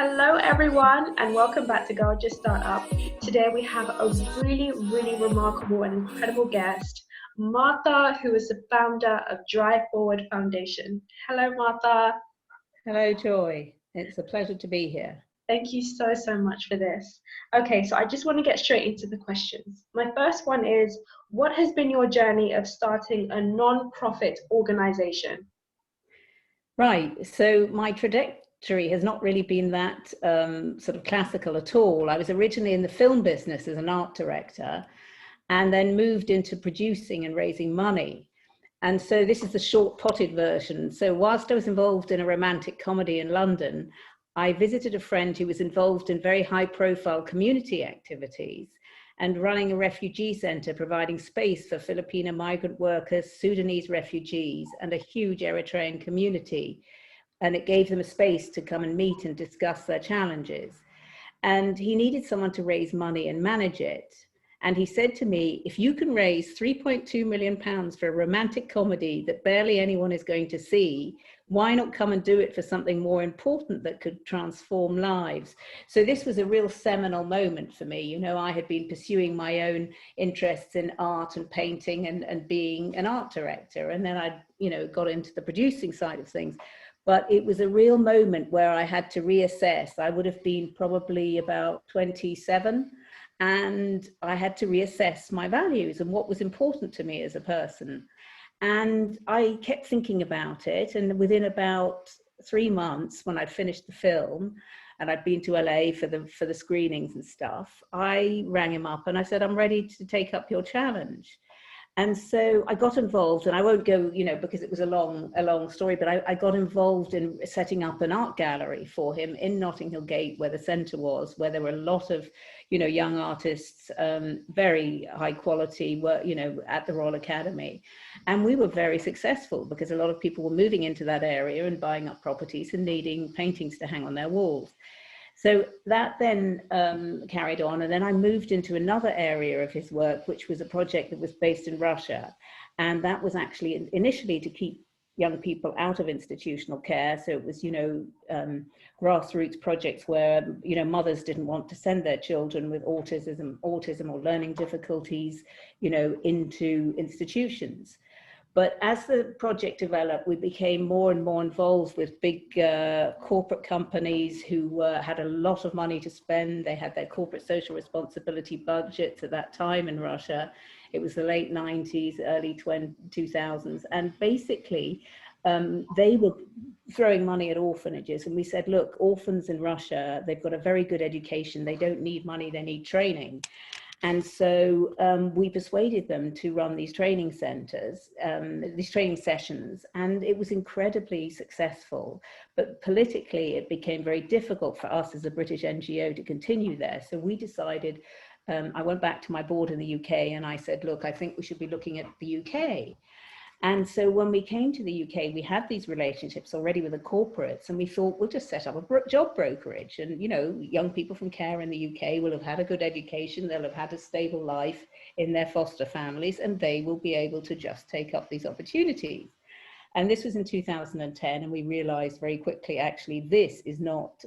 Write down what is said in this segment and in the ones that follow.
Hello everyone and welcome back to Girl Just Start Up. Today we have a really remarkable and incredible guest, Martha, who is the founder of Drive Forward Foundation. Hello Martha. Hello Joy, it's a pleasure to be here. Thank you so much for this. Okay, so I just want to get straight into the questions. My first one is, what has been your journey of starting a non-profit organization? Right, so my trajectory has not really been that sort of classical at all. I was originally in the film business as an art director and then moved into producing and raising money. And so this is the short potted version. So whilst I was involved in a romantic comedy in London, I visited a friend who was involved in very high profile community activities and running a refugee center, providing space for Filipino migrant workers, Sudanese refugees, and a huge Eritrean community. And it gave them a space to come and meet and discuss their challenges. And he needed someone to raise money and manage it. And he said to me, if you can raise £3.2 million for a romantic comedy that barely anyone is going to see, why not come and do it for something more important that could transform lives? So this was a real seminal moment for me. You know, I had been pursuing my own interests in art and painting and being an art director. And then I, got into the producing side of things. But it was a real moment where I had to reassess. I would have been probably about 27. And I had to reassess my values and what was important to me as a person. And I kept thinking about it. And within about 3 months, when I'd finished the film and I'd been to LA for the screenings and stuff, I rang him up and I said, I'm ready to take up your challenge. And so I got involved, and I won't go, because it was a long story, but I got involved in setting up an art gallery for him in Notting Hill Gate, where the centre was, where there were a lot of, young artists, very high quality, were, at the Royal Academy. And we were very successful because a lot of people were moving into that area and buying up properties and needing paintings to hang on their walls. So that then carried on, and then I moved into another area of his work, which was a project that was based in Russia. And that was actually initially to keep young people out of institutional care. So it was, grassroots projects where, mothers didn't want to send their children with autism or learning difficulties, into institutions. But as the project developed, we became more and more involved with big corporate companies who had a lot of money to spend. They had their corporate social responsibility budgets at that time in Russia. It was the late 90s, early 2000s. And basically, they were throwing money at orphanages. And we said, look, orphans in Russia, they've got a very good education. They don't need money, they need training. And so we persuaded them to run these training centers, these training sessions, and it was incredibly successful. But politically, it became very difficult for us as a British NGO to continue there. So we decided, I went back to my board in the UK and I said, look, I think we should be looking at the UK. And so when we came to the UK, we had these relationships already with the corporates, and we thought we'll just set up a job brokerage. And, young people from care in the UK will have had a good education, they'll have had a stable life in their foster families, and they will be able to just take up these opportunities. And this was in 2010, and we realized very quickly, actually, this is not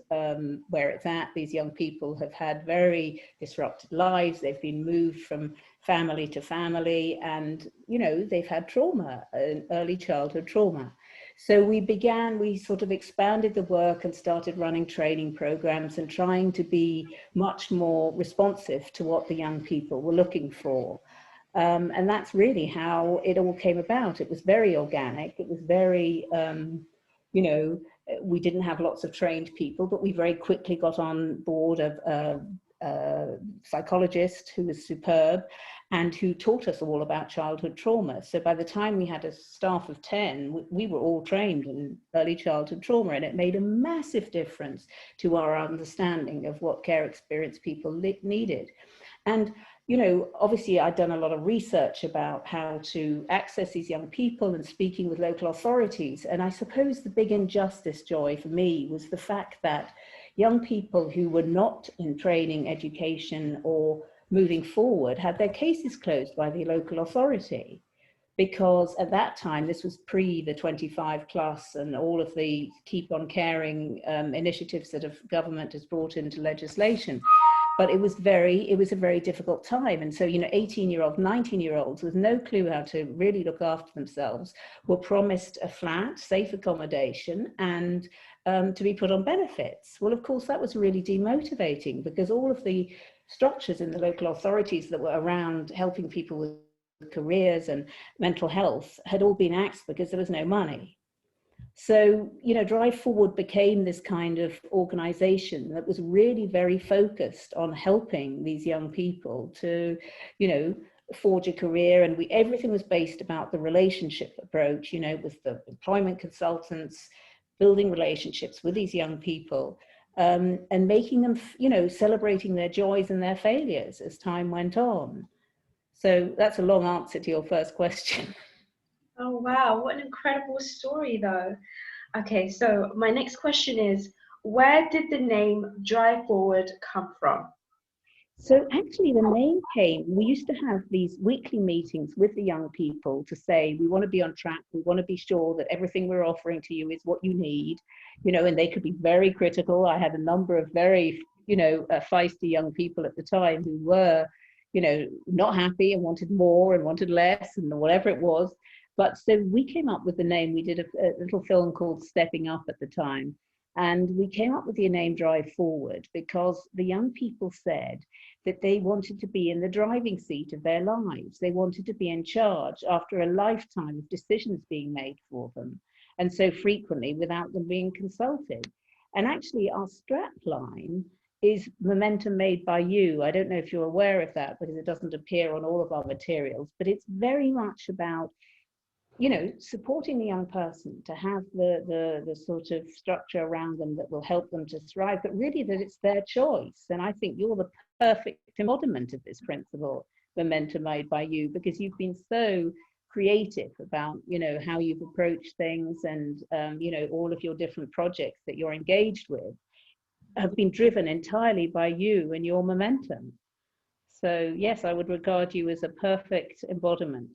where it's at. These young people have had very disrupted lives. They've been moved from family to family, and, they've had trauma, early childhood trauma. So we sort of expanded the work and started running training programs and trying to be much more responsive to what the young people were looking for. And that's really how it all came about. It was very organic. It was very, we didn't have lots of trained people, but we very quickly got on board a psychologist who was superb and who taught us all about childhood trauma. So by the time we had a staff of 10, we were all trained in early childhood trauma, and it made a massive difference to our understanding of what care experienced people needed. And obviously I'd done a lot of research about how to access these young people and speaking with local authorities. And I suppose the big injustice, Joy, for me was the fact that young people who were not in training, education, or moving forward had their cases closed by the local authority. because at that time, this was pre the 25 plus and all of the keep on caring initiatives that government has brought into legislation. But it was a very difficult time. And so, 18-year-old, 19-year-olds with no clue how to really look after themselves were promised a flat, safe accommodation and to be put on benefits. Well, of course, that was really demotivating because all of the structures in the local authorities that were around helping people with careers and mental health had all been axed because there was no money. So, Drive Forward became this kind of organization that was really very focused on helping these young people to, forge a career. And everything was based about the relationship approach, with the employment consultants, building relationships with these young people, and making them, celebrating their joys and their failures as time went on. So that's a long answer to your first question. Oh, wow. What an incredible story, though. Okay, so my next question is, where did the name Drive Forward come from? So actually the name came, we used to have these weekly meetings with the young people to say, we want to be on track, we want to be sure that everything we're offering to you is what you need, and they could be very critical. I had a number of very, feisty young people at the time who were, not happy and wanted more and wanted less and whatever it was. But so we came up with the name. We did a little film called Stepping Up at the time. And we came up with the name Drive Forward because the young people said that they wanted to be in the driving seat of their lives. They wanted to be in charge after a lifetime of decisions being made for them, and so frequently without them being consulted. And actually our strap line is momentum made by you. I don't know if you're aware of that because it doesn't appear on all of our materials, but it's very much about supporting the young person to have the sort of structure around them that will help them to thrive, but really that it's their choice. And I think you're the perfect embodiment of this principle, momentum made by you, because you've been so creative about, how you've approached things and, all of your different projects that you're engaged with have been driven entirely by you and your momentum. So yes, I would regard you as a perfect embodiment.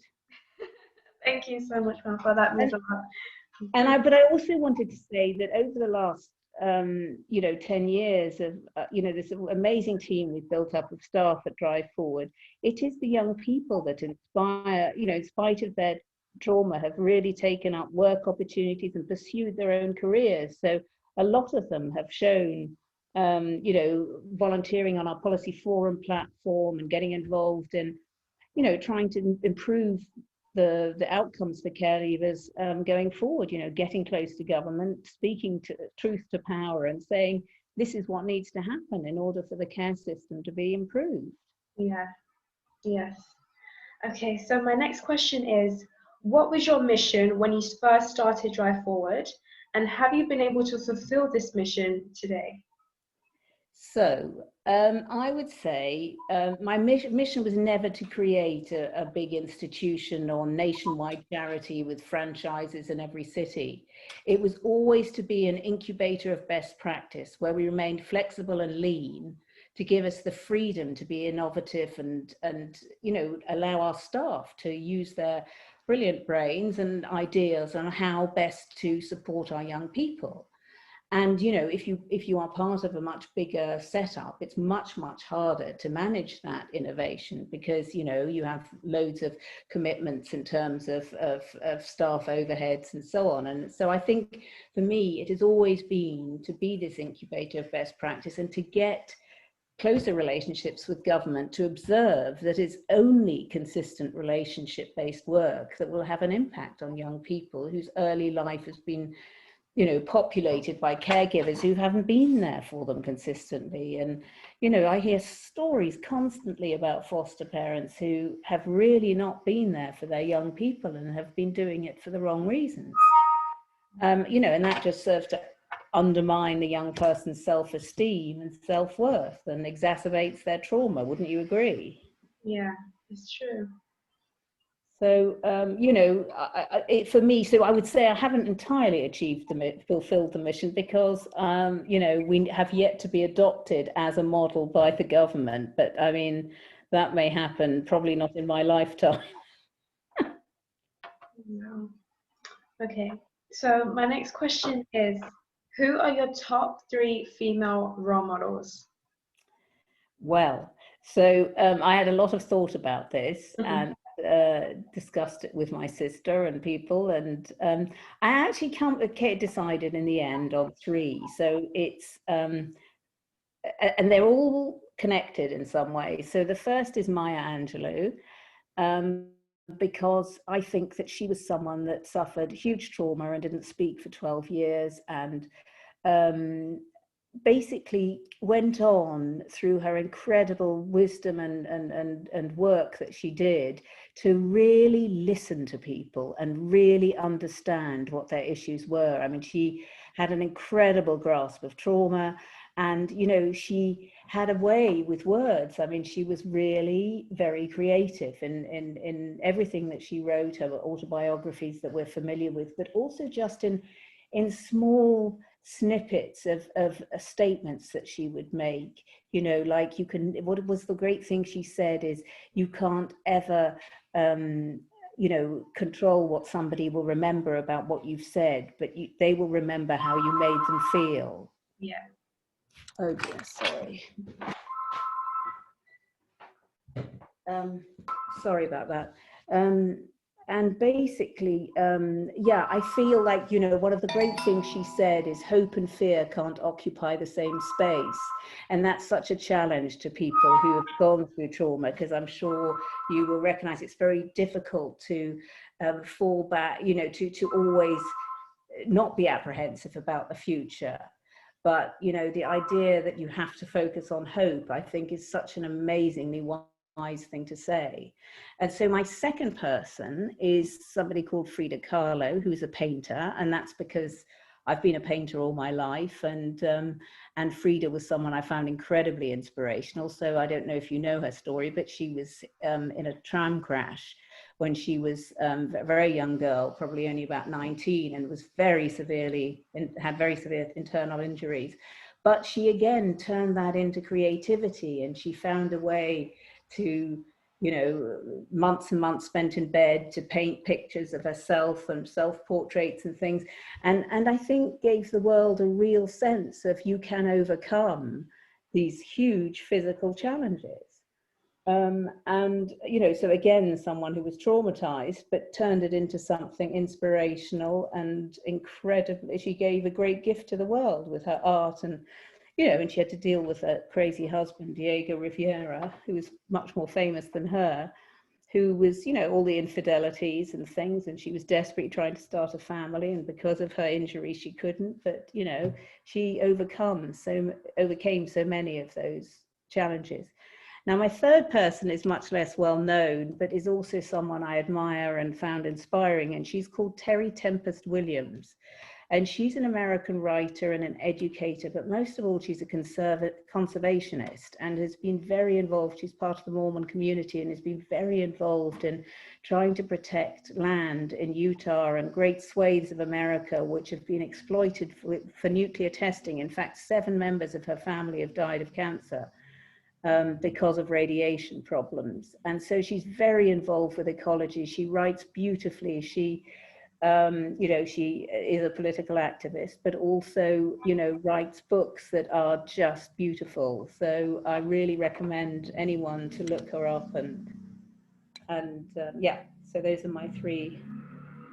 Thank you so much, Martha. That means a lot. But I also wanted to say that over the last 10 years of this amazing team we've built up of staff at Drive Forward, it is the young people that inspire, in spite of their trauma, have really taken up work opportunities and pursued their own careers. So a lot of them have shown volunteering on our policy forum platform and getting involved in trying to improve the outcomes for caregivers going forward, getting close to government, speaking to truth to power and saying this is what needs to happen in order for the care system to be improved. Yeah, yes. Okay, so my next question is, what was your mission when you first started Drive Forward, and have you been able to fulfill this mission today? So I would say my mission was never to create a big institution or nationwide charity with franchises in every city. It was always to be an incubator of best practice where we remained flexible and lean to give us the freedom to be innovative and allow our staff to use their brilliant brains and ideas on how best to support our young people. And if you are part of a much bigger setup, it's much harder to manage that innovation because you have loads of commitments in terms of staff overheads and so on. And so I think for me it has always been to be this incubator of best practice and to get closer relationships with government, to observe that it's only consistent relationship-based work that will have an impact on young people whose early life has been populated by caregivers who haven't been there for them consistently. And, I hear stories constantly about foster parents who have really not been there for their young people and have been doing it for the wrong reasons. And that just serves to undermine the young person's self-esteem and self-worth and exacerbates their trauma. Wouldn't you agree? Yeah, it's true. So, for me, so I would say I haven't entirely fulfilled the mission because, we have yet to be adopted as a model by the government. But I mean, that may happen, probably not in my lifetime. Wow. Okay, so my next question is, who are your top 3 female role models? Well, so I had a lot of thought about this Mhm. and discussed it with my sister and people, and I actually decided in the end on 3. So it's and they're all connected in some way. So the first is Maya Angelou, because I think that she was someone that suffered huge trauma and didn't speak for 12 years, and basically went on through her incredible wisdom and work that she did to really listen to people and really understand what their issues were. I mean, she had an incredible grasp of trauma, and she had a way with words. I mean, she was really very creative in everything that she wrote, her autobiographies that we're familiar with, but also just in small snippets of statements that she would make, like what was the great thing she said is, you can't ever control what somebody will remember about what you've said, but they will remember how you made them feel. Yeah. Oh dear, sorry. Sorry about that. And basically, yeah, I feel like, one of the great things she said is, hope and fear can't occupy the same space. And that's such a challenge to people who have gone through trauma, because I'm sure you will recognize it's very difficult to fall back, to always not be apprehensive about the future. But, the idea that you have to focus on hope, I think, is such an amazingly wise thing to say. And so my second person is somebody called Frida Kahlo, who's a painter, and that's because I've been a painter all my life, and Frida was someone I found incredibly inspirational. So I don't know if you know her story, but she was in a tram crash when she was a very young girl, probably only about 19, and was had very severe internal injuries. But she again turned that into creativity, and she found a way to, months and months spent in bed to paint pictures of herself and self-portraits and things. And I think gave the world a real sense of, you can overcome these huge physical challenges. And, so again, someone who was traumatized, but turned it into something inspirational and incredibly, she gave a great gift to the world with her art. And, and she had to deal with a crazy husband, Diego Rivera, who was much more famous than her, who was, all the infidelities and things. And she was desperately trying to start a family. And because of her injury, she couldn't. But, she overcame so many of those challenges. Now, my third person is much less well known, but is also someone I admire and found inspiring. And she's called Terry Tempest Williams. And she's an American writer and an educator, but most of all, she's a conservationist, and has been very involved. She's part of the Mormon community and has been very involved in trying to protect land in Utah and great swathes of America, which have been exploited for nuclear testing. In fact, 7 members of her family have died of cancer because of radiation problems. And so she's very involved with ecology. She writes beautifully. She she is a political activist, but also, writes books that are just beautiful. So I really recommend anyone to look her up. And yeah, so those are my 3.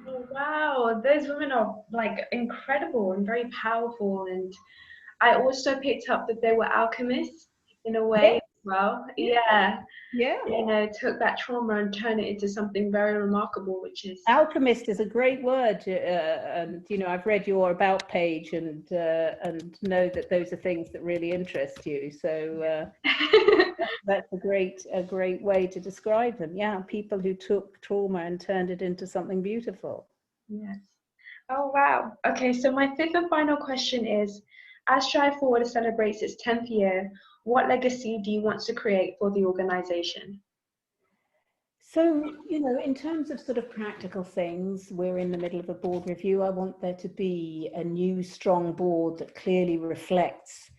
Oh, wow, those women are like incredible and very powerful. And I also picked up that they were alchemists in a way Yeah, as well. yeah, Yeah, yeah. took that trauma and turned it into something very remarkable, which is Alchemist is a great word, and I've read your about page and know that those are things that really interest you. So that's a great way to describe them. Yeah, people who took trauma and turned it into something beautiful. Yes. Oh, wow. Okay, so my fifth and final question is, as Strive Forward celebrates its 10th year, what legacy do you want to create for the organization? So, in terms of sort of practical things, we're in the middle of a board review. I want there to be a new, strong board that clearly reflects,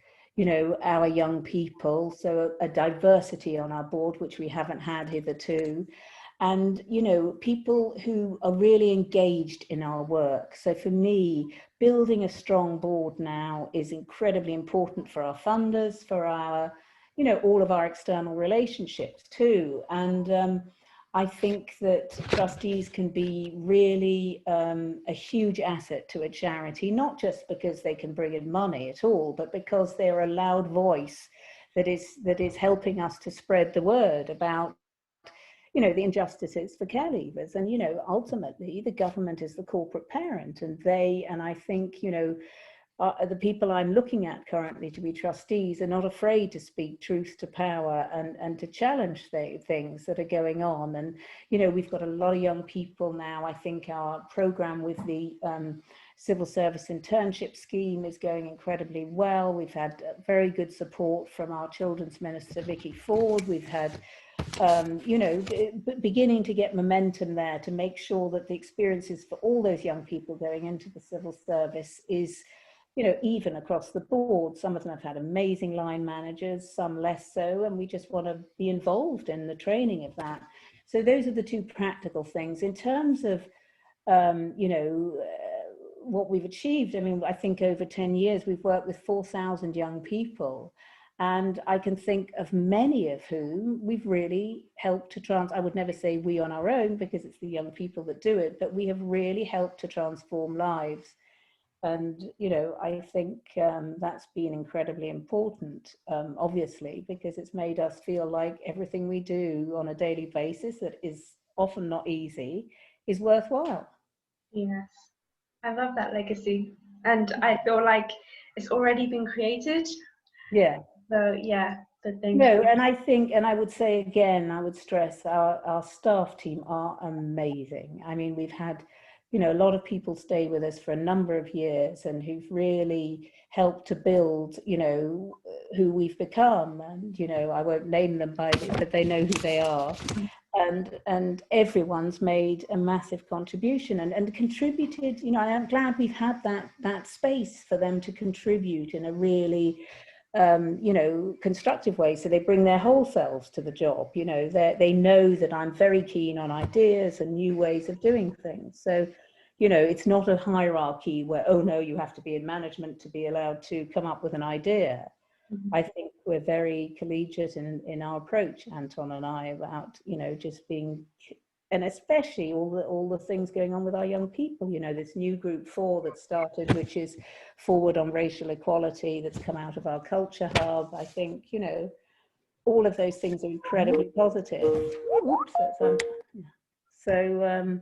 our young people. So a diversity on our board, which we haven't had hitherto. and, you know, people who are really engaged in our work. So for me, building a strong board now is incredibly important for our funders, for our, you know, all of our external relationships too. And I think that trustees can be really a huge asset to a charity, not just because they can bring in money at all, but because they're a loud voice that is helping us to spread the word about, you know, the injustices for care leavers. And, you know, ultimately the government is the corporate parent, and I think, you know, the people I'm looking at currently to be trustees are not afraid to speak truth to power and to challenge things that are going on. And, you know, we've got a lot of young people now. I think our program with the civil service internship scheme is going incredibly well. We've had very good support from our children's minister, Vicky Ford. We've had you know, beginning to get momentum there to make sure that the experiences for all those young people going into the civil service is, you know, even across the board. Some of them have had amazing line managers, some less so, and we just want to be involved in the training of that. So those are the two practical things. In terms of, you know, what we've achieved, I mean, I think over 10 years, we've worked with 4,000 young people. And I can think of many of whom we've really helped to I would never say we on our own, because it's the young people that do it, but we have really helped to transform lives. And, you know, I think that's been incredibly important, obviously, because it's made us feel like everything we do on a daily basis that is often not easy is worthwhile. Yes, I love that legacy. And I feel like it's already been created. Yeah. So yeah, the thing. No, and I think, and I would say again, I would stress our staff team are amazing. I mean, we've had, you know, a lot of people stay with us for a number of years and who've really helped to build, you know, who we've become. And, you know, I won't name them but they know who they are. And everyone's made a massive contribution and contributed, you know, I'm glad we've had that space for them to contribute in a really you know, constructive way. So they bring their whole selves to the job. You know, they know that I'm very keen on ideas and new ways of doing things. So, you know, it's not a hierarchy where, oh no, you have to be in management to be allowed to come up with an idea. Mm-hmm. I think we're very collegiate in our approach, Anton and I, about, you know, just being, and especially all the things going on with our young people. You know, this new group 4 that started, which is Forward on Racial Equality, that's come out of our culture hub. I think, you know, all of those things are incredibly positive. Oops, that's so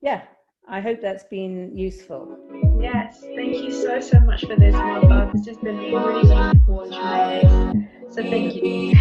yeah, I hope that's been useful. Yes, thank you so much for this, Martha. This has been really, really informative. So thank you.